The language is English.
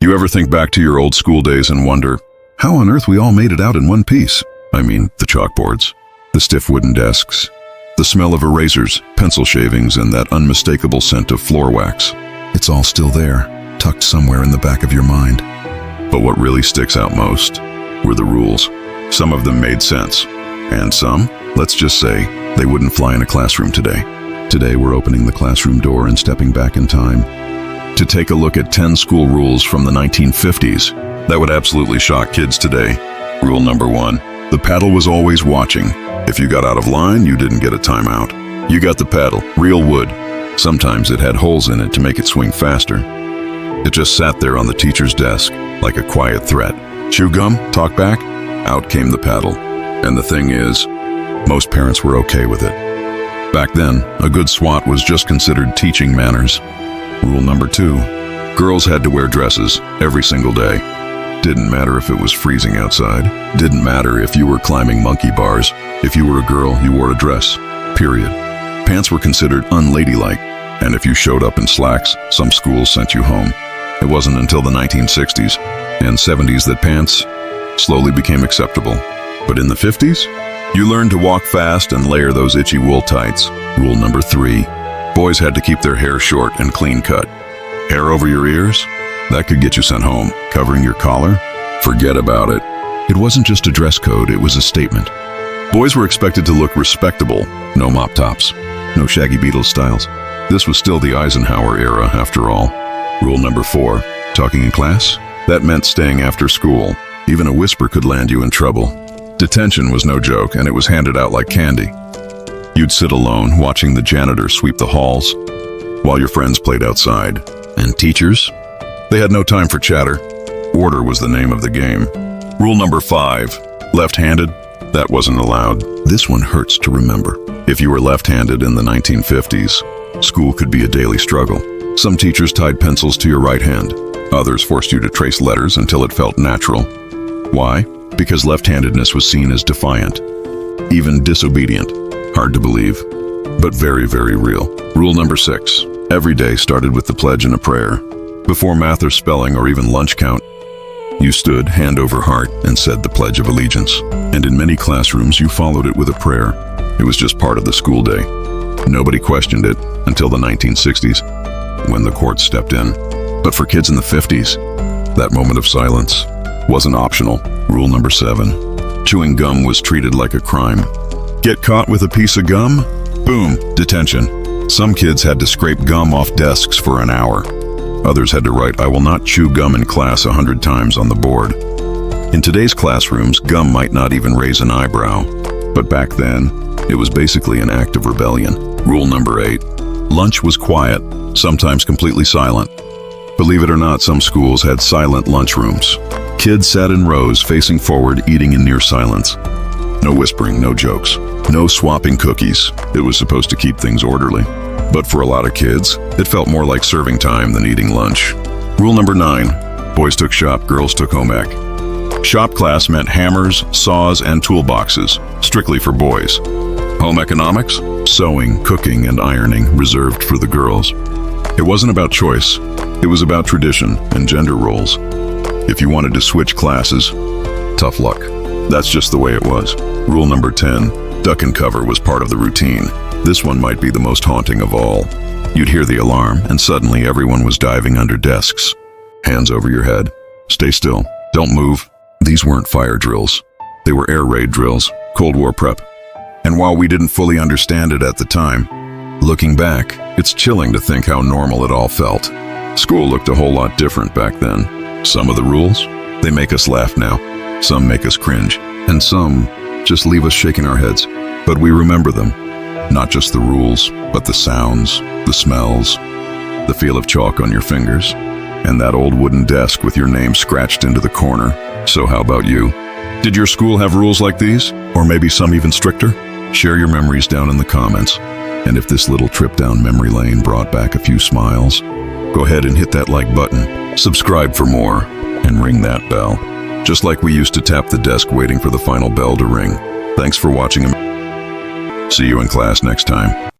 You ever think back to your old school days and wonder, how on earth we all made it out in one piece? I mean, the chalkboards, the stiff wooden desks, the smell of erasers, pencil shavings, and that unmistakable scent of floor wax. It's all still there, tucked somewhere in the back of your mind. But what really sticks out most were the rules. Some of them made sense, and some, let's just say, they wouldn't fly in a classroom today. Today we're opening the classroom door and stepping back in time to take a look at 10 school rules from the 1950s that would absolutely shock kids today. Rule number 1, the paddle was always watching. If you got out of line, you didn't get a timeout. You got the paddle, real wood. Sometimes it had holes in it to make it swing faster. It just sat there on the teacher's desk like a quiet threat. Chew gum? Talk back? Out came the paddle. And the thing is, most parents were okay with it. Back then, a good swat was just considered teaching manners. Rule number 2, girls had to wear dresses every single day. Didn't matter if it was freezing outside. Didn't matter if you were climbing monkey bars. If you were a girl, you wore a dress. Period. Pants were considered unladylike, and if you showed up in slacks, some schools sent you home. It wasn't until the 1960s and 70s that pants slowly became acceptable. But in the 50s, you learned to walk fast and layer those itchy wool tights. Rule number 3, boys had to keep their hair short and clean cut. Hair over your ears? That could get you sent home. Covering your collar? Forget about it. It wasn't just a dress code, it was a statement. Boys were expected to look respectable. No mop tops, no Shaggy Beatles styles. This was still the Eisenhower era, after all. Rule number 4, talking in class? That meant staying after school. Even a whisper could land you in trouble. Detention was no joke, and it was handed out like candy. You'd sit alone, watching the janitor sweep the halls, while your friends played outside. And teachers? They had no time for chatter. Order was the name of the game. Rule number 5, left-handed? That wasn't allowed. This one hurts to remember. If you were left-handed in the 1950s, school could be a daily struggle. Some teachers tied pencils to your right hand. Others forced you to trace letters until it felt natural. Why? Because left-handedness was seen as defiant, even disobedient. Hard to believe, but very, very real. Rule number 6, every day started with the pledge and a prayer. Before math or spelling or even lunch count, you stood hand over heart and said the Pledge of Allegiance. And in many classrooms, you followed it with a prayer. It was just part of the school day. Nobody questioned it until the 1960s, when the court stepped in. But for kids in the 50s, that moment of silence wasn't optional. Rule number 7, chewing gum was treated like a crime. Get caught with a piece of gum? Boom, detention. Some kids had to scrape gum off desks for an hour. Others had to write, "I will not chew gum in class" 100 times on the board. In today's classrooms, gum might not even raise an eyebrow. But back then, it was basically an act of rebellion. Rule number 8, lunch was quiet, sometimes completely silent. Believe it or not, some schools had silent lunchrooms. Kids sat in rows, facing forward, eating in near silence. No whispering, no jokes, no swapping cookies. It was supposed to keep things orderly. But for a lot of kids, it felt more like serving time than eating lunch. Rule number 9, boys took shop, girls took home ec. Shop class meant hammers, saws, and toolboxes, strictly for boys. Home economics? Sewing, cooking, and ironing, reserved for the girls. It wasn't about choice. It was about tradition and gender roles. If you wanted to switch classes, tough luck. That's just the way it was. Rule number 10, duck and cover was part of the routine. This one might be the most haunting of all. You'd hear the alarm, and suddenly everyone was diving under desks. Hands over your head. Stay still. Don't move. These weren't fire drills. They were air raid drills, Cold War prep. And while we didn't fully understand it at the time, looking back, it's chilling to think how normal it all felt. School looked a whole lot different back then. Some of the rules, they make us laugh now. Some make us cringe. And some just leave us shaking our heads. But we remember them. Not just the rules, but the sounds, the smells, the feel of chalk on your fingers, and that old wooden desk with your name scratched into the corner. So how about you? Did your school have rules like these? Or maybe some even stricter? Share your memories down in the comments. And if this little trip down memory lane brought back a few smiles, go ahead and hit that like button, subscribe for more, and ring that bell. Just like we used to tap the desk waiting for the final bell to ring. Thanks for watching. See you in class next time.